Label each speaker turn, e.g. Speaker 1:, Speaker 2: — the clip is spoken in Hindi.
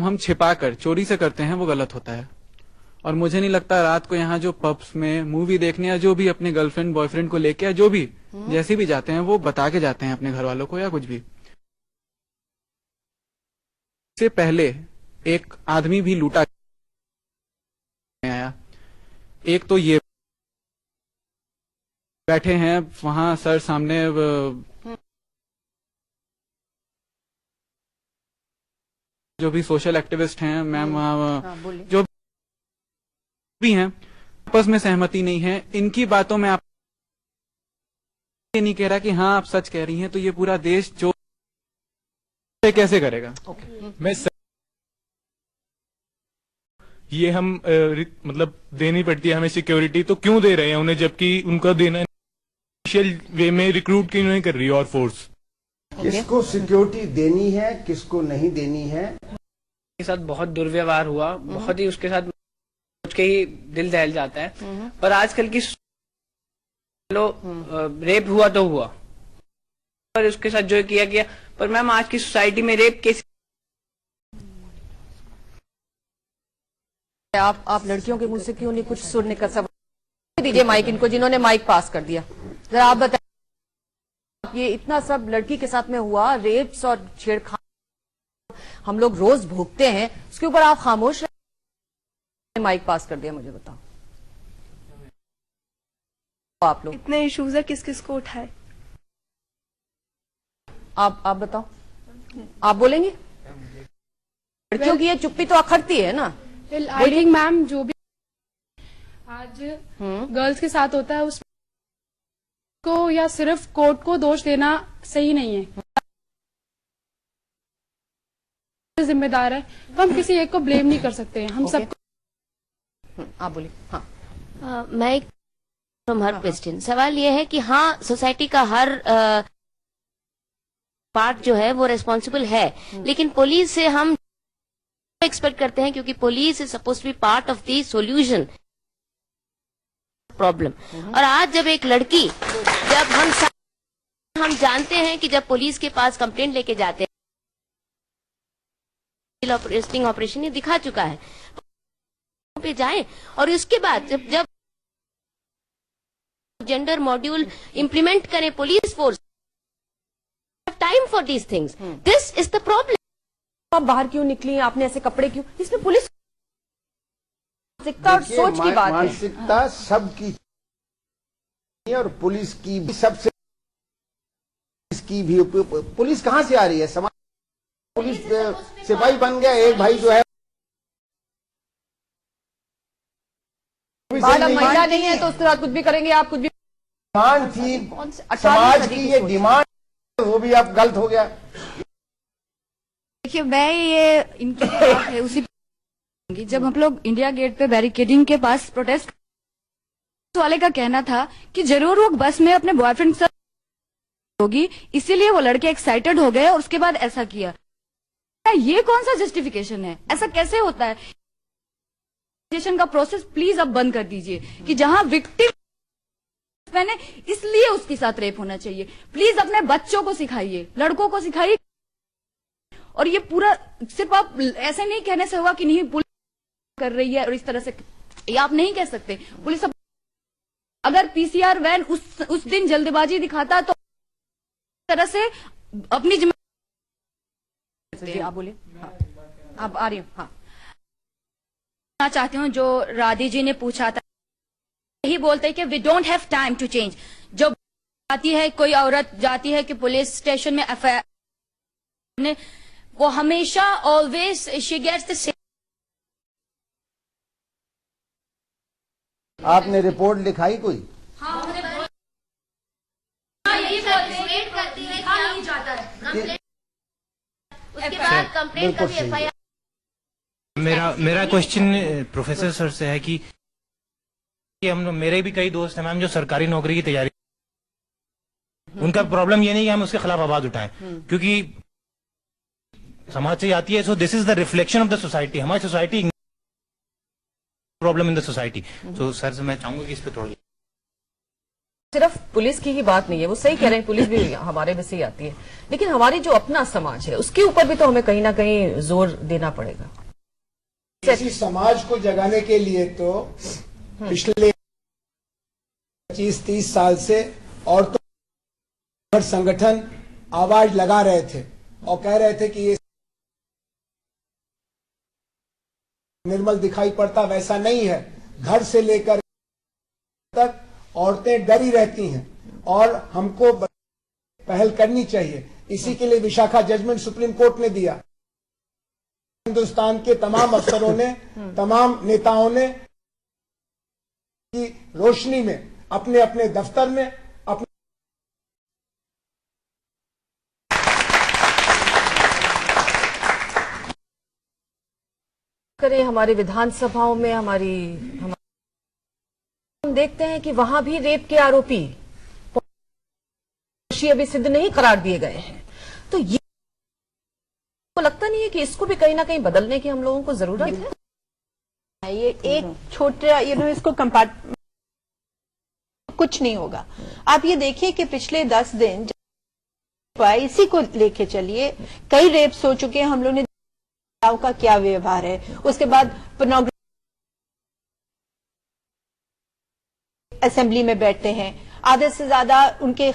Speaker 1: हम छिपा कर चोरी से करते हैं वो गलत होता है। और मुझे नहीं लगता रात को यहाँ जो पब्स में मूवी देखने या जो भी अपने गर्लफ्रेंड बॉयफ्रेंड को लेके या जो भी जैसे भी जाते हैं वो बता के जाते हैं अपने घर वालों को या कुछ भी। इससे पहले एक आदमी भी लूटा आया। एक तो ये बैठे हैं वहां सर सामने जो भी सोशल एक्टिविस्ट हैं मैम जो भी हैं आपस में सहमति नहीं है। इनकी बातों में आप ये नहीं कह रहा कि हाँ आप सच कह रही हैं, तो ये पूरा देश जो कैसे करेगा?
Speaker 2: मैं ये हम मतलब देनी पड़ती है हमें सिक्योरिटी, तो क्यों दे रहे हैं उन्हें जबकि उनका देना इनिशियल वे में रिक्रूट क्यों नहीं कर रही और फोर्स?
Speaker 3: किसको सिक्योरिटी देनी है किसको नहीं देनी है?
Speaker 4: के साथ बहुत दुर्व्यवहार हुआ, बहुत ही उसके साथ सोच के ही दिल दहल जाता है। पर आजकल की लो रेप हुआ तो हुआ, पर उसके साथ जो किया गया, पर मैम आज की सोसाइटी में रेप केस
Speaker 5: आप लड़कियों के मुंह से क्यों नहीं कुछ सुनने का सवाल दीजिए माइक इनको जिन्होंने माइक पास कर दिया। जरा आप बताइए, ये इतना सब लड़की के साथ में हुआ, रेप्स और छेड़खानी हम लोग रोज भोगते हैं, उसके ऊपर आप खामोश रहे। माइक पास कर दिया, मुझे बताओ आप लोग
Speaker 6: इतने इश्यूज है किस किस को उठाए?
Speaker 5: आप बताओ, आप बोलेंगे? लड़कियों की ये चुप्पी तो अखरती है ना।
Speaker 7: आई थिंक मैम जो भी आज गर्ल्स के साथ होता है उसको या सिर्फ कोर्ट को दोष देना सही नहीं है। जिम्मेदार है तो हम किसी एक को ब्लेम नहीं कर सकते हैं, हम सब।
Speaker 5: आप बोलिए। हाँ
Speaker 8: मैं फ्रॉम हर क्वेश्चन सवाल ये है कि हाँ सोसाइटी का हर पार्ट जो है वो रेस्पॉन्सिबल है, लेकिन पुलिस से हम एक्सपेक्ट करते हैं क्योंकि police is suppose to be part of the solution problem. और आज जब एक लड़की जब हम जानते हैं कि जब पुलिस के पास कंप्लेंट लेके जाते हैं ऑपरेशन ये दिखा चुका है पे जाए, और उसके बाद जब जेंडर मॉड्यूल इंप्लीमेंट करें police force, time for these things, this is the problem.
Speaker 5: आप बाहर क्यों निकली, आपने ऐसे कपड़े क्यों? इसमें पुलिस मानसिकता और सोच की बात है।
Speaker 3: मानसिकता सबकी और पुलिस की भी सबसे की भी। पुलिस कहाँ से आ रही है? समाज पुलिस सिपाही बन गया एक भाई जो है
Speaker 5: महिला नहीं है तो उसके बाद कुछ भी करेंगे आप, कुछ भी
Speaker 3: डिमांड थी समाज की, ये डिमांड वो भी अब गलत हो गया।
Speaker 9: देखिए मैं ये इनकी बात है उसी जब हम लोग इंडिया गेट पे बैरिकेडिंग के पास प्रोटेस्ट वाले का कहना था कि जरूर वो बस में अपने बॉयफ्रेंड के साथ होगी इसीलिए वो लड़के एक्साइटेड हो गए और उसके बाद ऐसा किया। ये कौन सा जस्टिफिकेशन है? ऐसा कैसे होता है? का प्रोसेस प्लीज अब बंद कर दीजिए कि जहां विक्टिम मैंने इसलिए उसके साथ रेप होना चाहिए। प्लीज अपने बच्चों को सिखाइए, लड़कों को सिखाइए। और ये पूरा सिर्फ आप ऐसे नहीं कहने से होगा कि नहीं पुलिस कर रही है और इस तरह से ये आप नहीं कह सकते। पुलिस अगर पीसीआर वैन उस दिन जल्दबाजी दिखाता तो इस तरह से अपनी जिम्मेदारी। आप बोलिए। हाँ आप आ रही हूँ। हाँ चाहती हूँ जो राधी जी ने पूछा था, यही बोलते हैं कि we don't have time to change. जो आती है कोई औरत जाती है कि पुलिस स्टेशन में एफआईआर, वो हमेशा always she gets the same.
Speaker 3: आपने रिपोर्ट लिखाई कोई?
Speaker 8: हाँ यही करती है कि नहीं जाता है उसके बाद कंप्लेंट का भी एफआईआर।
Speaker 10: मेरा क्वेश्चन प्रोफेसर सर से है कि हम मेरे भी कई दोस्त हैं मैम जो सरकारी नौकरी की तैयारी, उनका प्रॉब्लम ये नहीं कि हम उसके खिलाफ आवाज उठाएं क्योंकि समाज से आती है। So this is the reflection of the society, हमारी society problem in the society. So sir से मैं चाहूंगा कि इस पे थोड़ा
Speaker 5: सिर्फ पुलिस की ही बात नहीं है, वो सही कह रहे हैं, पुलिस भी हमारे में से ही आती है, लेकिन हमारी जो अपना समाज है उसके ऊपर भी तो हमें कहीं ना कहीं जोर देना पड़ेगा।
Speaker 3: इसी समाज को जगाने के लिए तो पिछले 25-30 साल से औरतों संगठन आवाज लगा रहे थे और कह रहे थे कि ये निर्मल दिखाई पड़ता, वैसा नहीं है। घर से लेकर तक औरतें डरी रहती हैं और हमको पहल करनी चाहिए। इसी के लिए विशाखा जजमेंट सुप्रीम कोर्ट ने दिया। हिंदुस्तान के तमाम अफसरों ने, तमाम नेताओं ने की रोशनी में अपने अपने दफ्तर में अपने
Speaker 5: करें, हमारे विधानसभाओं में हम देखते हैं कि वहां भी रेप के आरोपी अभी सिद्ध नहीं करार दिए गए हैं। तो ये तो लगता नहीं है कि इसको भी कहीं ना कहीं बदलने की हम लोगों को जरूरत है?
Speaker 6: ये एक छोटा इसको कंपार्टमेंट कुछ नहीं होगा। आप ये देखिए कि पिछले 10 दिन इसी को लेके चलिए, कई रेप्स हो चुके हैं। हम लोग ने का क्या व्यवहार है, उसके बाद पोर्नोग्राफी असेंबली में बैठते हैं, आधे से ज्यादा उनके